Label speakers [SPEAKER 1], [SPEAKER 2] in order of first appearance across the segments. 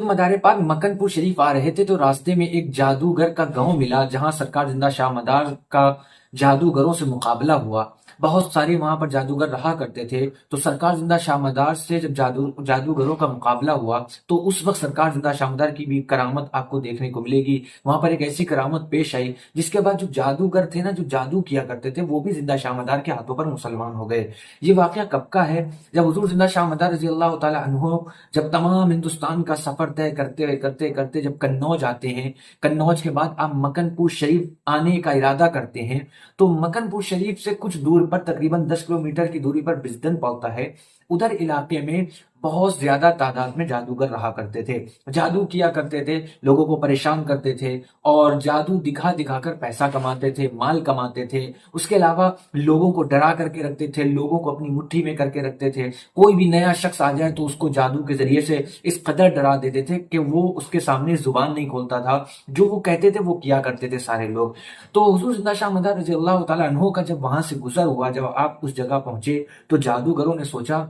[SPEAKER 1] मदार पाक मक्कनपुर शरीफ आ रहे थे तो रास्ते में एक जादूगर का गांव मिला जहां सरकार जिंदा शाह मदार का जादूगरों से मुकाबला हुआ। बहुत सारे वहां पर जादूगर रहा करते थे। तो सरकार जिंदा शाह मदार से जब जादूगरों का मुकाबला हुआ तो उस वक्त सरकार जिंदा शाह मदार की भी करामत आपको देखने को मिलेगी। वहां पर एक ऐसी करामत पेश आई जिसके बाद जो जादूगर थे ना, जो जादू किया करते थे, वो भी जिंदा शाह मदार के हाथों पर मुसलमान हो गए। ये वाकया कब का है? जब हुजूर जिंदा शाह मदार रजी अल्लाह तआला अन्हो जब तमाम हिंदुस्तान का सफर तय करते करते करते जब कन्नौज आते हैं, कन्नौज के बाद आप मक्कनपुर शरीफ आने का इरादा करते हैं, तो मक्कनपुर शरीफ से कुछ दूर पर तकरीबन 10 किलोमीटर की दूरी पर बिजदन पड़ता है। उधर इलाके में बहुत ज्यादा तादाद में जादूगर रहा करते थे, जादू किया करते थे, लोगों को परेशान करते थे और जादू दिखा दिखा कर पैसा कमाते थे, माल कमाते थे। उसके अलावा लोगों को डरा करके रखते थे, लोगों को अपनी मुट्ठी में करके रखते थे। कोई भी नया शख्स आ जाए तो उसको जादू के जरिए से इस कदर डरा देते थे कि वो उसके सामने जुबान नहीं खोलता था, जो वो कहते थे वो किया करते थे सारे लोग। तो हुजूर जिंदा शाह मदार रजी अल्लाह तआला अन्हो का जब वहां से गुजर हुआ, जब आप उस जगह पहुंचे, तो जादूगरों ने सोचा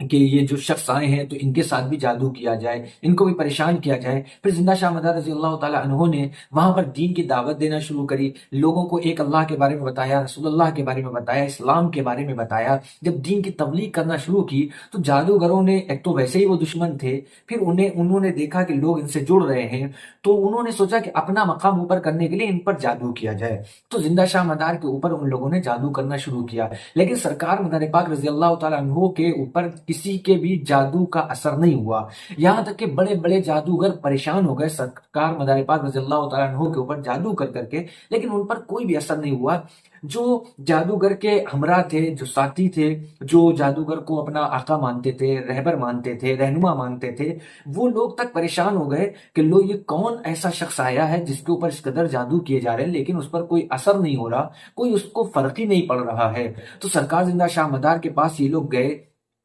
[SPEAKER 1] कि ये जो शख्स आए हैं तो इनके साथ भी जादू किया जाए, इनको भी परेशान किया जाए। फिर जिंदा शाह मदार रजी अल्लाह तआला अन्हो ने वहां पर दीन की दावत देना शुरू करी, लोगों को एक अल्लाह के बारे में बताया, रसूलुल्लाह के बारे में बताया, इस्लाम के बारे में बताया। जब दीन की तबलीग करना शुरू की तो जादूगरों ने, एक तो वैसे ही वो दुश्मन थे, फिर उन्होंने देखा कि लोग इनसे जुड़ रहे हैं, तो उन्होंने सोचा कि अपना मकाम ऊपर करने के लिए इन पर जादू किया जाए। तो जिंदा शाह मदार के ऊपर उन लोगों ने जादू करना शुरू किया, लेकिन सरकार मदार पाक रजी अल्लाह तआला अन्हो के ऊपर किसी के भी जादू का असर नहीं हुआ। यहां तक कि बड़े बड़े जादूगर परेशान हो गए सरकार मदार पाक रजी अल्लाह तआला अन्हो के ऊपर जादू कर करके, लेकिन उन पर कोई भी असर नहीं हुआ। जो जादूगर के हमरा थे, जो साथी थे, जो जादूगर को अपना आका मानते थे, रहबर मानते थे, रहनुमा मानते थे, वो लोग तक परेशान हो गए कि लो ये कौन ऐसा शख्स आया है जिसके ऊपर इस कदर जादू किए जा रहे हैं लेकिन उस पर कोई असर नहीं हो रहा, कोई उसको फर्क ही नहीं पड़ रहा है। तो सरकार जिंदा शाह मदार के पास ये लोग गए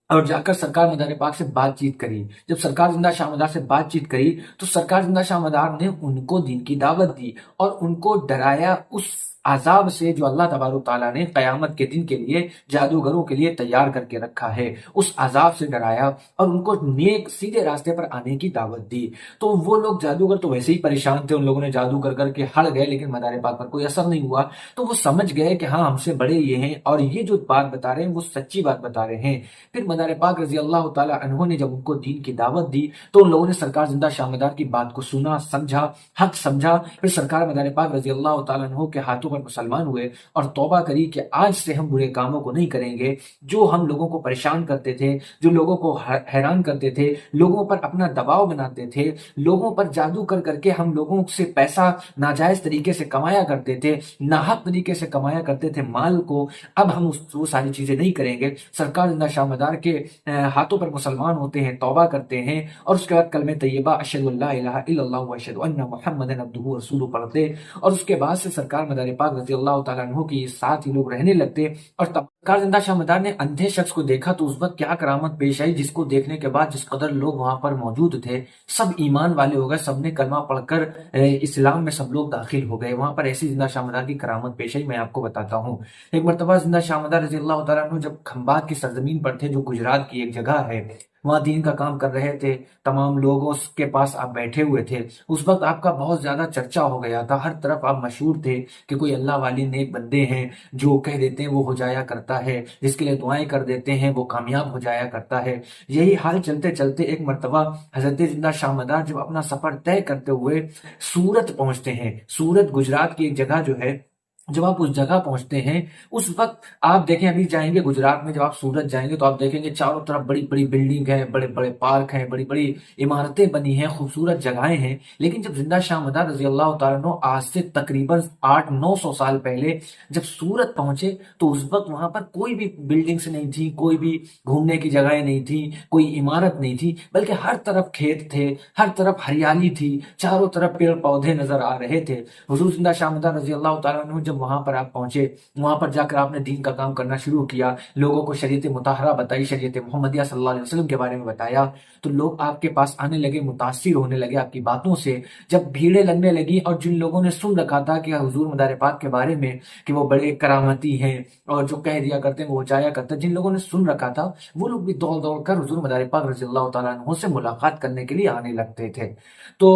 [SPEAKER 1] और जाकर सरकार मदार पाक से बातचीत करी। जब सरकार जिंदा शाह मदार से बातचीत करी तो सरकार जिंदा शाह मदार ने उनको दीन की दावत दी और उनको डराया उस आजाब से जो अल्लाह तबारक ताला ने कयामत के दिन के लिए जादूगरों के लिए तैयार करके रखा है। उस आजाब से डराया और उनको नेक सीधे रास्ते पर आने की दावत दी। तो वो लोग जादूगर तो वैसे ही परेशान थे, उन लोगों ने जादू कर करके हट गए, लेकिन मदार पाक पर कोई असर नहीं हुआ। तो वो समझ गए कि हाँ, हमसे बड़े ये हैं और ये जो बात बता रहे हैं वो सच्ची बात बता रहे हैं। फिर मदार पाक रजी अल्लाह तआला अन्हो ने जब उनको दीन की दावत दी तो उन लोगों ने सरकार जिंदा शाह मदार की बात को सुना, समझा, हक समझा। फिर सरकार मदार पाक रजी अल्लाह तआला अन्हो के हाथों पर मुसलमान हुए और तौबा करी कि आज से हम बुरे कामों को नहीं करेंगे। जो हम लोगों को परेशान करते थे, जो लोगों को हैरान करते थे, लोगों पर अपना दबाव बनाते थे, लोगों पर जादू कर करके हम लोगों से पैसा नाजायज तरीके से कमाया करते थे, नाहक तरीके से कमाया करते थे माल को, अब हम वो सारी चीजें नहीं करेंगे। सरकार जिंदा शाह मदार के हाथों पर मुसलमान होते हैं, तौबा करते हैं और उसके बाद कलमे तैयबा अशहदु अल्ला इलाहा इल्लल्लाह व अशहदु अन्ना मुहम्मदन अब्दुहु व रसूलुहु पढ़ते और उसके बाद से सरकार मदार पाक रजी अल्लाह तआला अन्हु के साथ ही लोग रहने लगते। और तब सरकार जिंदा शाह मदार ने अंधे शख्स को देखा तो उस वक्त क्या करामत पेश आई, जिसको देखने के बाद जिस कदर लोग वहां पर मौजूद थे सब ईमान वाले हो गए, सबने कलमा पढ़कर इस्लाम में सब लोग दाखिल हो गए। वहां पर ऐसी जिंदा शाह मदार की करामत पेश आई, मैं आपको बताता हूँ। एक मरतबा जिंदा शाह मदार रजी अल्लाह तआला अन्हु जब खंबात की सरजमीन पर थे, जो गुजरात की एक जगह है, वहां दीन का काम कर रहे थे, तमाम लोगों के पास आप बैठे हुए थे। उस वक्त आपका बहुत ज्यादा चर्चा हो गया था, हर तरफ आप मशहूर थे कि कोई अल्लाह वाली नेक बंदे हैं, जो कह देते हैं वो हो जाया करता है, जिसके लिए दुआएं कर देते हैं वो कामयाब हो जाया करता है। यही हाल चलते चलते एक मरतबा हजरत जिंदा शाह मदार जब अपना सफर तय करते हुए सूरत पहुंचते हैं, सूरत गुजरात की एक जगह जो है, जब आप उस जगह पहुंचते हैं उस वक्त आप देखें, अभी जाएंगे गुजरात में, जब आप सूरत जाएंगे तो आप देखेंगे चारों तरफ बड़ी बड़ी बिल्डिंग है, बड़े बड़े पार्क हैं, बड़ी बड़ी इमारतें बनी हैं, खूबसूरत जगहें हैं। लेकिन जब जिंदा शाह मदार रजी अल्लाह तआला अन्हु आज से तकरीबन 800-900 साल पहले जब सूरत पहुंचे तो उस वक्त वहां पर कोई भी बिल्डिंग्स नहीं थी, कोई भी घूमने की जगह नहीं थी, कोई इमारत नहीं थी, बल्कि हर तरफ खेत थे, हर तरफ हरियाली थी, चारों तरफ पेड़ पौधे नजर आ रहे थे। हुजूर जिंदा शाह मदार रजी अल्लाह तआला अन्हु جب وہاں پر آپ پہنچے، وہاں پر جا کر آپ نے دین کا کام کرنا شروع کیا، لوگوں کو شریعت مطہرہ بتائی، شریعت محمدیہ صلی اللہ علیہ وسلم کے بارے میں بتایا، تو لوگ آپ کے پاس آنے لگے، متاثر ہونے لگے آپ کی باتوں سے۔ جب بھیڑیں لگنے لگی اور جن لوگوں نے سن رکھا تھا کہ حضور مدار پاک کے بارے میں کہ وہ بڑے کرامتی ہیں اور جو کہہ دیا کرتے ہیں وہ جایا کرتا ہے، جن لوگوں نے سن رکھا تھا وہ لوگ بھی دوڑ دوڑ کر حضور مدار پاک رضی اللہ تعالیٰ عنہ سے ملاقات کرنے کے لیے آنے لگتے تھے۔ تو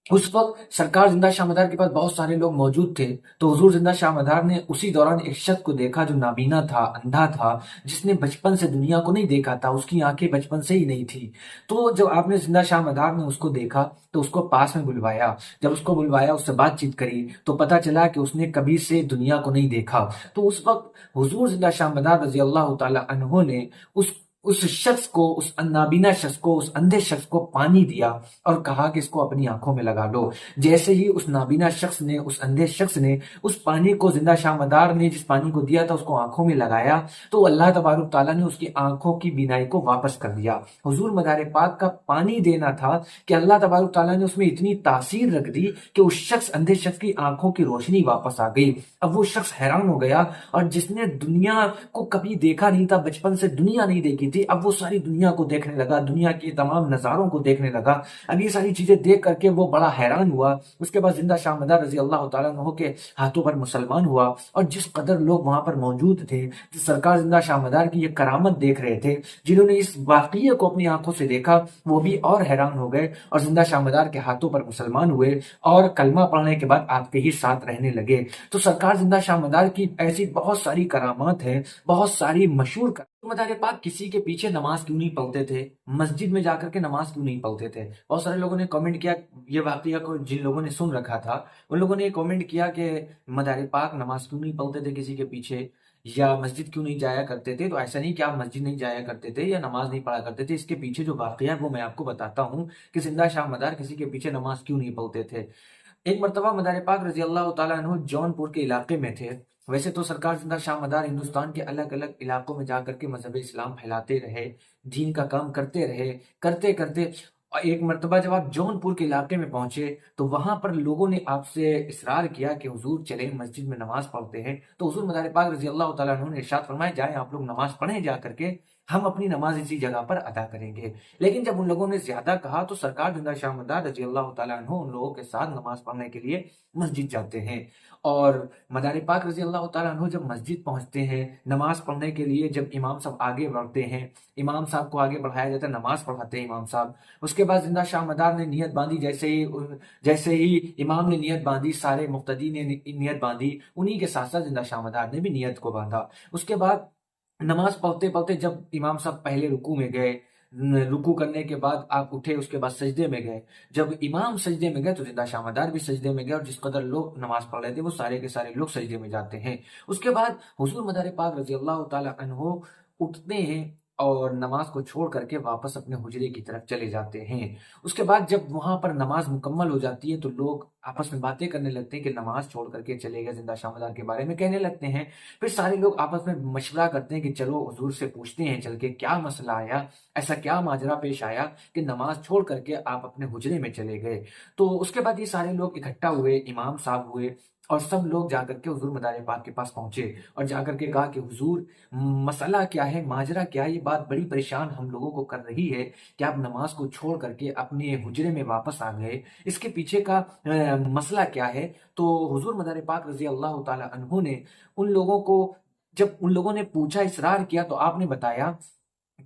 [SPEAKER 1] اس وقت سرکار زندہ شاہ مدار کے پاس بہت سارے لوگ موجود تھے، تو حضور زندہ شاہ مدار نے اسی دوران ایک شخص کو دیکھا جو نابینا تھا، اندھا تھا، جس نے بچپن سے دنیا کو نہیں دیکھا تھا، اس کی آنکھیں بچپن سے ہی نہیں تھی۔ تو جب آپ نے زندہ شاہ مدار نے اس کو دیکھا تو اس کو پاس میں بلوایا، جب اس کو بلوایا، اس سے بات چیت کری، تو پتا چلا کہ اس نے کبھی سے دنیا کو نہیں دیکھا۔ تو اس وقت حضور زندہ شاہ مدار رضی اللہ تعالی عنہ نے اس شخص کو، اس نابینا شخص کو، اس اندھے شخص کو پانی دیا اور کہا کہ اس کو اپنی آنکھوں میں لگا لو۔ جیسے ہی اس نابینا شخص نے، اس اندھے شخص نے اس پانی کو، زندہ شاہ مدار نے جس پانی کو دیا تھا اس کو آنکھوں میں لگایا، تو اللہ تبارک تعالیٰ نے اس کی آنکھوں کی بینائی کو واپس کر دیا۔ حضور مدار پاک کا پانی دینا تھا کہ اللہ تبارک تعالیٰ نے اس میں اتنی تاثیر رکھ دی کہ اس شخص، اندھے شخص کی آنکھوں کی روشنی واپس آ گئی۔ اب وہ شخص حیران ہو گیا، اور جس نے دنیا کو کبھی دیکھا نہیں تھا، بچپن سے دنیا نہیں دیکھی تھی، اب وہ ساری دنیا کو دیکھنے لگا، دنیا کے تمام نظاروں کو دیکھنے لگا۔ اب یہ ساری چیزیں دیکھ کر کے وہ بڑا حیران ہوا۔ اس کے بعد زندہ شاہ مدار رضی اللہ تعالیٰ عنہ کے ہاتھوں پر مسلمان ہوا، اور جس قدر لوگ وہاں پر موجود تھے، جو سرکار زندہ شاہ مدار کی یہ کرامت دیکھ رہے تھے، جنہوں نے اس واقعے کو اپنی آنکھوں سے دیکھا، وہ بھی اور حیران ہو گئے اور زندہ شاہ مدار کے ہاتھوں پر مسلمان ہوئے اور کلمہ پڑھنے کے بعد آپ کے ہی ساتھ رہنے لگے۔ تو سرکار زندہ شاہ مدار کی ایسی بہت ساری کرامات ہیں، بہت ساری مشہور مدار پاک کسی کے پیچھے نماز کیوں نہیں پڑھتے تھے، مسجد میں جا کر کے نماز کیوں نہیں پڑھتے تھے؟ بہت سارے لوگوں نے کامنٹ کیا، یہ واقعہ کو جن لوگوں نے سن رکھا تھا ان لوگوں نے کامنٹ کیا کہ مدار پاک نماز کیوں نہیں پڑھتے تھے کسی کے پیچھے، یا مسجد کیوں نہیں جایا کرتے تھے؟ تو ایسا نہیں کہ آپ مسجد نہیں جایا کرتے تھے یا نماز نہیں پڑھا کرتے تھے، اس کے پیچھے جو واقعہ ہے وہ میں آپ کو بتاتا ہوں کہ زندہ شاہ مدار کسی کے پیچھے نماز کیوں نہیں پڑھتے تھے۔ ایک مرتبہ مدار پاک رضی اللہ تعالیٰ عنہ جون پور کے علاقے میں تھے۔ ویسے تو سرکار زندہ شاہ مدار ہندوستان کے الگ الگ علاقوں میں جا کر کے مذہب اسلام پھیلاتے رہے، دین کا کام کرتے رہے، کرتے کرتے اور ایک مرتبہ جب آپ جون پور کے علاقے میں پہنچے تو وہاں پر لوگوں نے آپ سے اصرار کیا کہ حضور چلیں مسجد میں نماز پڑھتے ہیں۔ تو حضور مدار پاک رضی اللہ تعالیٰ عنہ نے ارشاد فرمایا، جائیں آپ لوگ نماز پڑھیں جا کر کے، ہم اپنی نماز اسی جگہ پر ادا کریں گے۔ لیکن جب ان لوگوں نے زیادہ کہا تو سرکار زندہ شاہ مدار رضی اللہ تعالیٰ عنہ ان لوگوں کے ساتھ نماز پڑھنے کے لیے مسجد جاتے ہیں۔ اور مدار پاک رضی اللہ تعالیٰ عنہ جب مسجد پہنچتے ہیں نماز پڑھنے کے لیے، جب امام صاحب آگے بڑھتے ہیں، امام صاحب کو آگے بڑھایا جاتا ہے، نماز پڑھاتے ہیں امام صاحب۔ اس کے بعد زندہ شاہ مدار نے نیت باندھی، جیسے ہی امام نے نیت باندھی، سارے مقتدی نے نیت باندھی، انہی کے ساتھ ساتھ زندہ شاہ مدار نے بھی نیت کو باندھا۔ اس کے بعد نماز پڑھتے پڑھتے جب امام صاحب پہلے رکوع میں گئے، رکوع کرنے کے بعد آپ اٹھے، اس کے بعد سجدے میں گئے، جب امام سجدے میں گئے تو زندہ شاہ مدار بھی سجدے میں گئے، اور جس قدر لوگ نماز پڑھ رہے تھے وہ سارے کے سارے لوگ سجدے میں جاتے ہیں۔ اس کے بعد حضور مدار پاک رضی اللہ تعالی عنہ اٹھتے ہیں اور نماز کو چھوڑ کر کے واپس اپنے حجرے کی طرف چلے جاتے ہیں۔ اس کے بعد جب وہاں پر نماز مکمل ہو جاتی ہے تو لوگ آپس میں باتیں کرنے لگتے ہیں کہ نماز چھوڑ کر کے چلے گئے، زندہ شاہ مدار کے بارے میں کہنے لگتے ہیں۔ پھر سارے لوگ آپس میں مشورہ کرتے ہیں کہ چلو حضور سے پوچھتے ہیں چل کے کیا مسئلہ آیا، ایسا کیا ماجرا پیش آیا کہ نماز چھوڑ کر کے آپ اپنے حجرے میں چلے گئے۔ تو اس کے بعد یہ سارے لوگ اکٹھا ہوئے، امام صاحب ہوئے، اور سب لوگ جا کر کے حضور مدار پاک کے پاس پہنچے اور جا کر کے کہا کہ حضور مسئلہ کیا ہے، ماجرا کیا ہے، یہ بات بڑی پریشان ہم لوگوں کو کر رہی ہے کہ آپ نماز کو چھوڑ کر کے اپنے حجرے میں واپس آ گئے، اس کے پیچھے کا مسئلہ کیا ہے؟ تو حضور مدار پاک رضی اللہ تعالی عنہ نے ان لوگوں کو، جب ان لوگوں نے پوچھا، اصرار کیا، تو آپ نے بتایا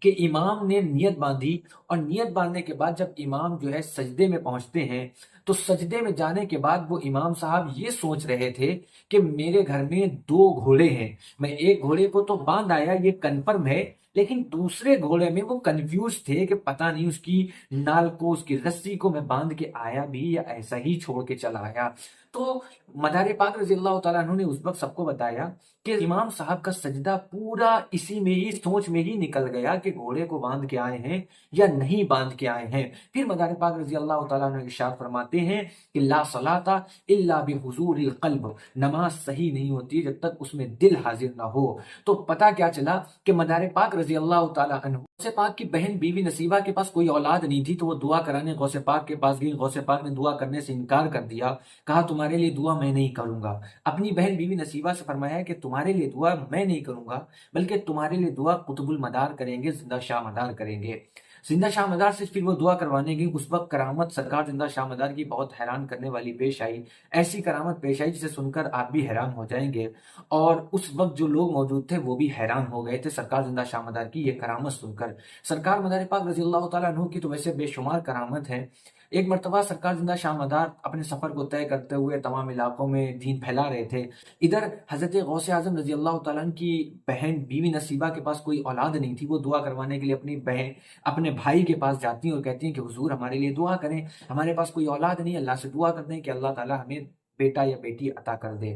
[SPEAKER 1] کہ امام نے نیت باندھی، اور نیت باندھنے کے بعد جب امام جو ہے سجدے میں پہنچتے ہیں تو سجدے میں جانے کے بعد وہ امام صاحب یہ سوچ رہے تھے کہ میرے گھر میں 2 گھوڑے ہیں، میں ایک گھوڑے کو تو باندھ آیا، یہ کنفرم ہے، لیکن دوسرے گھوڑے میں وہ کنفیوز تھے کہ پتہ نہیں اس کی نال کو، اس کی رسی کو میں باندھ کے آیا بھی یا ایسا ہی چھوڑ کے چلا آیا۔ تو مدار پاک رضی اللہ تعالیٰ عنہ نے اس وقت سب کو بتایا کہ امام صاحب کا سجدہ پورا اسی میں ہی، سوچ میں ہی نکل گیا کہ گھوڑے کو باندھ کے آئے ہیں یا نہیں باندھ کے آئے ہیں۔ پھر مدار پاک رضی اللہ تعالیٰ عنہ ارشاد فرماتے ہیں کہ لا صلاۃ الا بحضور القلب، نماز صحیح نہیں ہوتی جب تک اس میں دل حاضر نہ ہو۔ تو پتہ کیا چلا کہ مدار پاک रजी अल्लाह ताला अन्हु, गौसे पाक की बहन बीवी नसीबा के पास कोई औलाद नहीं थी, तो वो दुआ कराने गौसे पाक के पास गई। गौसे पाक ने दुआ करने से इनकार कर दिया, कहा तुम्हारे लिए दुआ मैं नहीं करूंगा। अपनी बहन बीवी नसीबा से फरमाया कि तुम्हारे लिए दुआ मैं नहीं करूंगा, बल्कि तुम्हारे लिए दुआ कुतुबुल मदार करेंगे, जिंदा शाह मदार करेंगे। जिंदा शाह मदार से फिर वो दुआ करवाने गई। उस वक्त करामत सरकार जिंदा शाह मदार की बहुत हैरान करने वाली पेश आई। ऐसी करामत पेश आई जिसे सुनकर आप भी हैरान हो जाएंगे, और उस वक्त जो लोग मौजूद थे वो भी हैरान हो गए थे सरकार जिंदा शाह मदार की ये करामत सुनकर। सरकार मदार पाक रजी अल्लाह तआला अन्हु की तो वैसे बेशुमार करामत है। एक मरतबा सरकार जिंदा शाह मदार अपने सफर को तय करते हुए तमाम इलाकों में दीन फैला रहे थे। इधर हजरत गौसे आजम रजी अल्लाह तआला अन्हु की बहन बीवी नसीबा के पास कोई औलाद नहीं थी। वो दुआ करवाने के लिए अपनी बहन अपने भाई के पास जाती हैं और कहती हैं कि हुजूर हमारे लिए दुआ करें, हमारे पास कोई औलाद नहीं, अल्लाह से दुआ करते हैं कि अल्लाह ताला हमें बेटा या बेटी अता कर दे।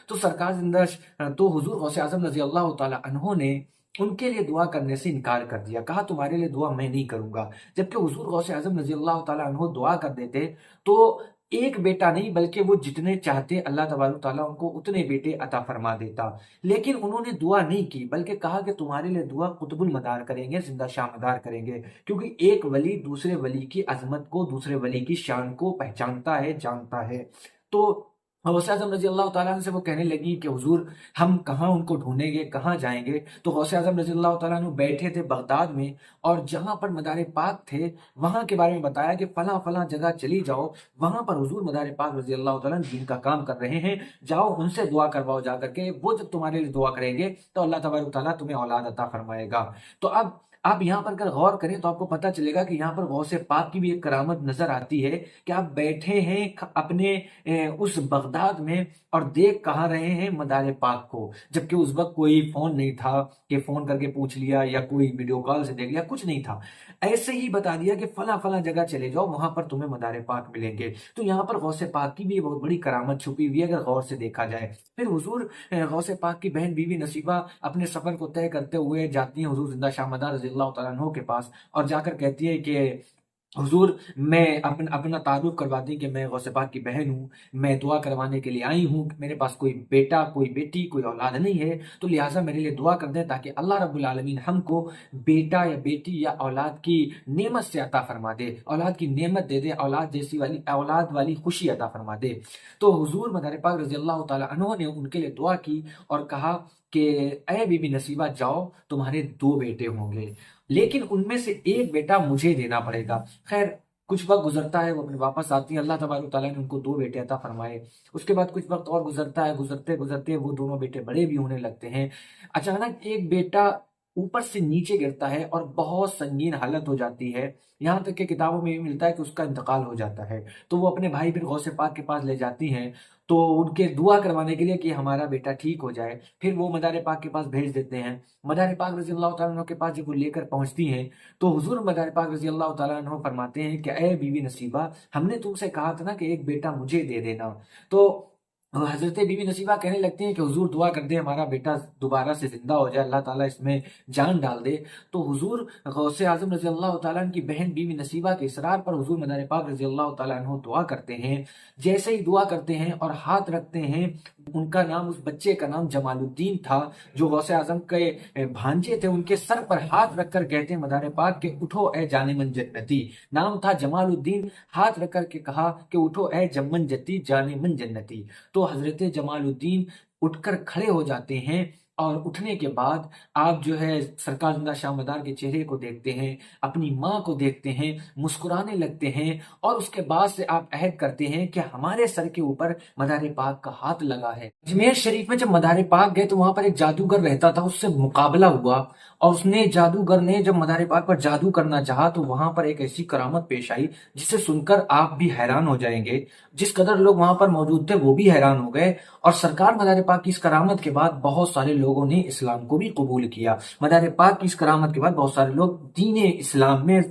[SPEAKER 1] तो सरकार जिंदा तो हुजूर गौसे आजम रजी अल्लाह तआला अन्हु ने उनके लिए दुआ करने से इनकार कर दिया, कहा तुम्हारे लिए दुआ मैं नहीं करूंगा। जबकि हुजूर गौसे आजम रजी अल्लाह तआला अन्हु दुआ कर देते तो एक बेटा नहीं बल्कि वो जितने चाहते अल्लाह तबारक ताला उनको उतने बेटे अता फरमा देता। लेकिन उन्होंने दुआ नहीं की, बल्कि कहा कि तुम्हारे लिए दुआ कुतुबुल मदार करेंगे, जिंदा शाह मदार करेंगे। क्योंकि एक वली दूसरे वली की अजमत को, दूसरे वली की शान को पहचानता है, जानता है। तो गौसे आजम रजी अल्लाह तआला अन्हु से वो कहने लगी कि हुजूर हम कहाँ उनको ढूंढेंगे, कहाँ जाएंगे। तो गौसे आजम रजी अल्लाह तआला अन्हु बैठे थे बगदाद में, और जहां पर मदार पाक थे वहां के बारे में बताया कि फला फला जगह चली जाओ, वहां पर हुजूर मदार पाक रजी अल्लाह तआला अन्हु दीन का काम कर रहे हैं, जाओ उनसे दुआ करवाओ जाकर के। वो जब तुम्हारे लिए दुआ करेंगे तो अल्लाह तबारक ताला तुम्हें औलाद अता फरमाएगा। तो अब आप यहाँ पर अगर गौर करें तो आपको पता चलेगा कि यहाँ पर गौसे पाक की भी एक करामत नजर आती है कि आप बैठे हैं अपने उस बगदाद में और देख कहाँ रहे हैं मदार पाक को। जबकि उस वक्त कोई फोन नहीं था कि फोन करके पूछ लिया या कोई वीडियो कॉल से देख लिया, कुछ नहीं था। ऐसे ही बता दिया कि फला फला जगह चले जाओ, वहां पर तुम्हें मदार पाक मिलेंगे। तो यहाँ पर गौसे पाक की भी बहुत बड़ी करामत छुपी हुई है अगर गौर से देखा जाए। फिर हुजूर गौसे पाक की बहन बीवी नसीबा अपने सफर को तय करते हुए जाती है हुजूर जिंदा शाह मदार रजी अल्लाह तआला अन्हु के पास, और जाकर कहती है कि हुजूर मैं अपना तारुफ करवा दी कि मैं गौसे पाक की बहन हूँ, मैं दुआ करवाने के लिए आई हूँ। मेरे पास कोई बेटा, कोई बेटी, कोई औलाद नहीं है, तो लिहाजा मेरे लिए दुआ कर दें ताकि अल्लाह रब्बुल आलमीन हमको बेटा या बेटी या औलाद की नेमत से अता फरमा दे, औलाद की नेमत दे दे, औलाद वाली खुशी अता फरमा दे। तो हुजूर मदार पाक रजी अल्लाह तआला अन्हु ने उनके लिए दुआ की और कहा कि ऐ बीबी नसीबा जाओ, तुम्हारे दो बेटे होंगे, लेकिन उनमें से एक बेटा मुझे देना पड़ेगा। खैर कुछ वक्त गुजरता है, वो अपने वापस आती है, अल्लाह तबारक ताला ने उनको दो बेटे अता फरमाए। उसके बाद कुछ वक्त और गुजरता है, गुजरते गुजरते वो दोनों बेटे बड़े भी होने लगते हैं। अचानक एक बेटा ऊपर से नीचे गिरता है और बहुत संगीन हालत हो जाती है। यहाँ तक कि किताबों में भी मिलता है कि उसका इंतकाल हो जाता है। तो वो अपने भाई फिर गौसे पाक के पास ले जाती हैं, तो उनके दुआ करवाने के लिए कि हमारा बेटा ठीक हो जाए। फिर वो मदार पाक के पास भेज देते हैं। मदार पाक रजी अल्लाह तआला अन्हु के पास जब वो लेकर पहुंचती हैं तो हुजूर मदार पाक रजी अल्लाह तआला अन्हु फरमाते हैं कि ए बीवी नसीबा, हमने तुमसे कहा था ना कि एक बेटा मुझे दे देना। तो हजरत बीवी नसीबा कहने लगती हैं कि हुजूर दुआ कर दे हमारा बेटा दोबारा से जिंदा हो जाए, अल्लाह ताला इसमें जान डाल दे। तो हुजूर गौसे आजम रजी अल्लाह तआला अन्हु की बहन बीवी नसीबा के इसरार पर हुजूर मदार पाक रजी अल्लाह तआला अन्हु दुआ करते हैं। जैसे ही दुआ करते हैं और हाथ रखते हैं, उनका नाम, उस बच्चे का नाम जमालुद्दीन था जो गौसे आजम के भांजे थे, उनके सर पर हाथ रखकर कहते हैं मदार पाक के उठो ए जाने मन जन्नती। नाम था जमालुद्दीन। हाथ रख कर के कहा कि उठो ए जमन जत्ती जाने मन जन्नती। तो हजरत जमालुद्दीन उठकर खड़े हो जाते हैं, और उठने के बाद आप जो है सरकार जिंदा शाह मदार के चेहरे को देखते हैं, अपनी माँ को देखते हैं, मुस्कुराने लगते हैं, और उसके बाद से आप अहद करते हैं कि हमारे सर के ऊपर मदार पाक का हाथ लगा है। अजमेर शरीफ में जब मदार पाक गए तो वहां पर एक जादूगर रहता था, उससे मुकाबला हुआ, और उसने जादूगर ने जब मदार पाक पर जादू करना चाहा तो वहां पर एक ऐसी करामत पेश आई जिसे सुनकर आप भी हैरान हो जाएंगे। जिस कदर लोग वहां पर मौजूद थे वो भी हैरान हो गए, और सरकार मदार पाक की इस करामत के बाद बहुत सारे लोगों ने इस्लाम को भी कबूल किया। मदार पाक की इस करामत के बाद बहुत सारे लोग दीन इस्लाम में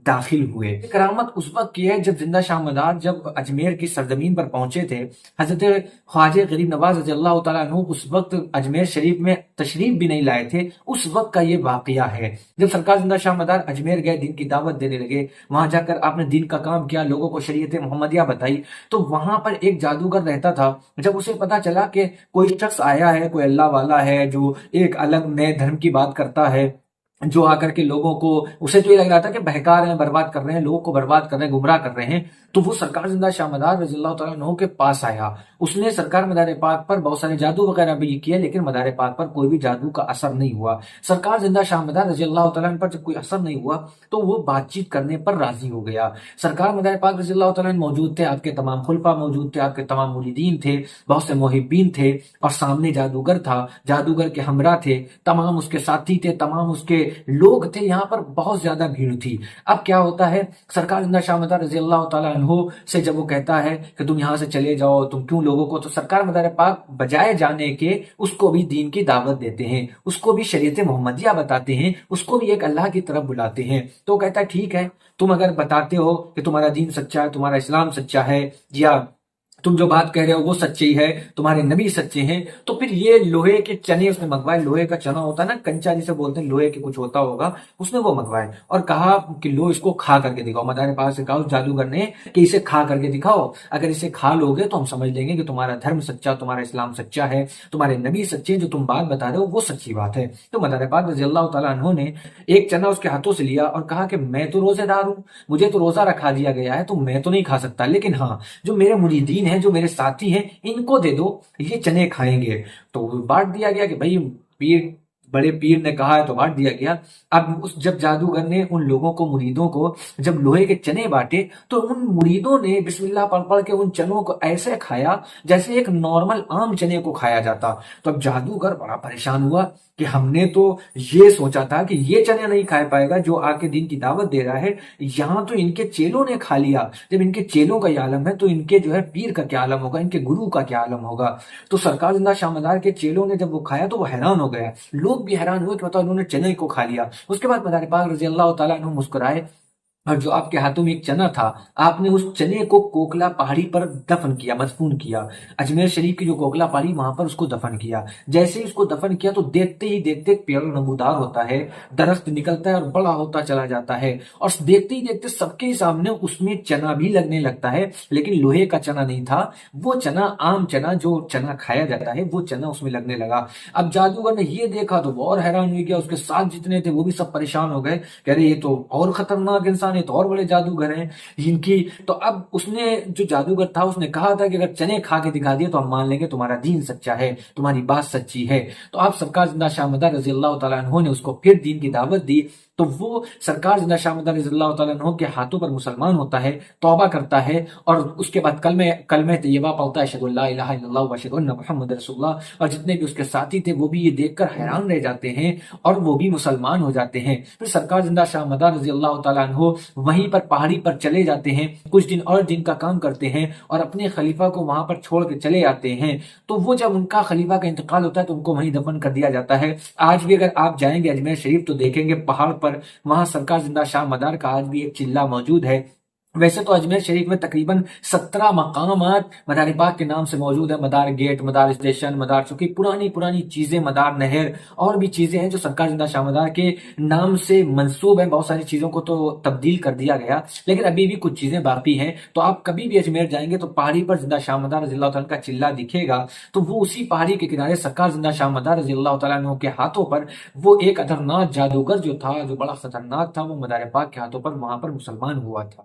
[SPEAKER 1] दाखिल हुए। करामत उस वक्त की है जब जिंदा शाह मदार जब अजमेर की सरजमीन पर पहुंचे थे। हजरत ख्वाजा गरीब नवाज रज़ी अल्लाह तआला अन्हु उस वक्त अजमेर शरीफ में तशरीफ भी नहीं लाए थे। उस वक्त का ये वाकया है जब सरकार जिंदा शाह मदार अजमेर गए, दिन की दावत देने लगे, वहां जाकर आपने दिन का काम किया, लोगों को शरीयत मोहम्मदिया बताई। तो वहां पर एक जादूगर रहता था। जब उसे पता चला कि कोई शख्स आया है, कोई अल्लाह वाला है जो एक अलग नए धर्म की बात करता है, जो आकर के लोगों को, उसे तो ये लग रहा था कि बहका रहे हैं, बर्बाद कर रहे हैं, लोगों को बर्बाद कर रहे हैं, गुमराह कर रहे हैं। तो वो सरकार जिंदा शाह मदार रजी अल्लाह तआला अन्हु के पास आया। उसने सरकार मदार पाक पर बहुत सारे जादू वगैरह भी किए, लेकिन मदार पाक पर कोई भी जादू का असर नहीं हुआ। सरकार जिंदा शाह मदार रजी अल्लाह तआला अन्हु पर जब कोई असर नहीं हुआ तो वो बातचीत करने पर राजी हो गया। सरकार मदार पाक रजी अल्लाह तआला अन्हु मौजूद थे, आपके तमाम खुलफा मौजूद थे, आपके तमाम मुरीदीन थे, बहुत से मुहिब्बीन थे, और सामने जादूगर था, जादूगर के हमरा थे, तमाम उसके साथी थे, तमाम उसके लोग थे। यहाँ पर बहुत ज्यादा भीड़ थी। अब क्या होता है, सरकार जिंदा शाह मदार रजी अल्लाह तआला अन्हु से जब वो कहता है कि तुम यहाँ से चले जाओ, तुम क्यों लोगों को, तो सरकार मदार पाक बजाय जाने के उसको भी दीन की दावत देते हैं, उसको भी शरीयत मोहम्मदिया बताते हैं, उसको भी एक अल्लाह की तरफ बुलाते हैं। तो वो कहता है ठीक है, तुम अगर बताते हो कि तुम्हारा दीन सच्चा है, तुम्हारा इस्लाम सच्चा है, या तुम जो बात कह रहे हो वो सच्ची है, तुम्हारे नबी सच्चे हैं, तो फिर ये लोहे के चने उसने मंगवाए। लोहे का चना होता है ना, कंचा जिसे बोलते हैं, लोहे के कुछ होता होगा, उसने वो मंगवाए और कहा कि लो इसको खा करके दिखाओ। मदार पाक से कहा उस जादूगर ने कि इसे खा करके दिखाओ, अगर इसे खा लोगे तो हम समझ लेंगे कि तुम्हारा धर्म सच्चा, तुम्हारा इस्लाम सच्चा है, तुम्हारे नबी सच्चे, जो तुम बात बता रहे हो वो सच्ची बात है। तो मदार पाक रजी अल्लाह तआला अन्हु ने एक चना उसके हाथों से लिया और कहा कि मैं तो रोजेदार हूं, मुझे तो रोजा रखा दिया गया है, तो मैं तो नहीं खा सकता, लेकिन हाँ, जो मेरे मुरीदीन हैं, जो मेरे साथी हैं, इनको दे दो, ये चने खाएंगे। तो बांट दिया गया कि भाई, पीर, बड़े पीर ने कहा है तो बांट दिया गया। अब उस जब जादूगर ने उन लोगों को, मुरीदों को जब लोहे के चने बांटे, तो उन मुरीदों ने बिस्मिल्लाह पढ़ पढ़ के उन चनों को ऐसे खाया जैसे एक नॉर्मल आम चने को खाया जाता। तो अब जादूगर बड़ा परेशान हुआ कि हमने तो ये सोचा था कि ये चने नहीं खा पाएगा जो आके दिन की दावत दे रहा है, यहाँ तो इनके चेलों ने खा लिया। जब इनके चेलों का ये आलम है तो इनके जो है पीर का क्या आलम होगा, इनके गुरु का क्या आलम होगा। तो सरकार जिंदा शाह मदार के चेलों ने जब वो खाया तो वो हैरान हो गया, लोग भी हैरान हुए कि बताओ उन्होंने चने को खा लिया। उसके बाद मदार पाक रजी अल्लाह तआला अन्हु मुस्कुराए, और जो आपके हाथों में एक चना था, आपने उस चने को कोकला पहाड़ी पर दफन किया, मदफून किया। अजमेर शरीफ की जो कोकला पहाड़ी, वहां पर उसको दफन किया। जैसे ही उसको दफन किया तो देखते ही देखते पेड़ नमूदार होता है, दरख्त निकलता है और बड़ा होता चला जाता है, और देखते ही देखते सबके सामने उसमें चना भी लगने लगता है, लेकिन लोहे का चना नहीं था, वो चना आम चना, जो चना खाया जाता है, वो चना उसमें लगने लगा। अब जादूगर ने ये देखा तो वो और हैरान हो गया, उसके साथ जितने थे वो भी सब परेशान हो गए, कह रहे ये तो और खतरनाक इंसान है, तो और बड़े जादूगर हैं इनकी। तो अब उसने, जो जादूगर था, उसने कहा था कि अगर चने खा के दिखा दिए तो हम मान लेंगे तुम्हारा दीन सच्चा है, तुम्हारी बात सच्ची है। तो आप सरकार जिंदा शाह मदार रजी अल्लाह तआला अन्हु ने उसको फिर दीन की दावत दी। तो वो सरकार जिंदा शाह मदार रजी अल्लाह तआला अन्हु के हाथों पर मुसलमान होता है, तौबा करता है, और उसके बाद कलमे कलमे तैयबा पढ़ता है, अशहदु अल्ला इलाहा इल्लल्लाह व अशहदु अन्ना मुहम्मद रसूलुल्लाह। और जितने भी उसके साथी थे वो भी ये देखकर हैरान रह जाते हैं और वो भी मुसलमान हो जाते हैं। फिर सरकार जिंदा शाह मदार रजी अल्लाह तआला अन्हु वहीं पर पहाड़ी पर चले जाते हैं, कुछ दिन और दिन का काम करते हैं और अपने खलीफा को वहां पर छोड़ के चले आते हैं। तो वो जब उनका खलीफा का इंतकाल होता है तो उनको वहीं दफन कर दिया जाता है। आज भी अगर आप जाएंगे अजमेर शरीफ तो देखेंगे पहाड़ पर, वहां सरकार जिंदा शाह मदार का आज भी एक चिल्ला मौजूद है। वैसे तो अजमेर शरीफ में तकरीबन 17 मकामात मदार पाक के नाम से मौजूद है। मदार गेट, मदार स्टेशन, मदार चौकी, पुरानी पुरानी चीजें, मदार नहर, और भी चीजें हैं जो सरकार जिंदा शाह मदार के नाम से मंसूब है। बहुत सारी चीजों को तो तब्दील कर दिया गया, लेकिन अभी भी कुछ चीजें बाकी हैं। तो आप कभी भी अजमेर जाएंगे तो पहाड़ी पर जिंदा शाह मदार रजी अल्लाह तआला का चिल्ला दिखेगा, तो वो उसी पहाड़ी के किनारे सरकार जिंदा शाह मदार रजी अल्लाह तआला अन्हु के हाथों पर वो एक खतरनाक जादूगर जो था, जो बड़ा खतरनाक था, वो मदार पाक के हाथों पर वहां पर मुसलमान हुआ था।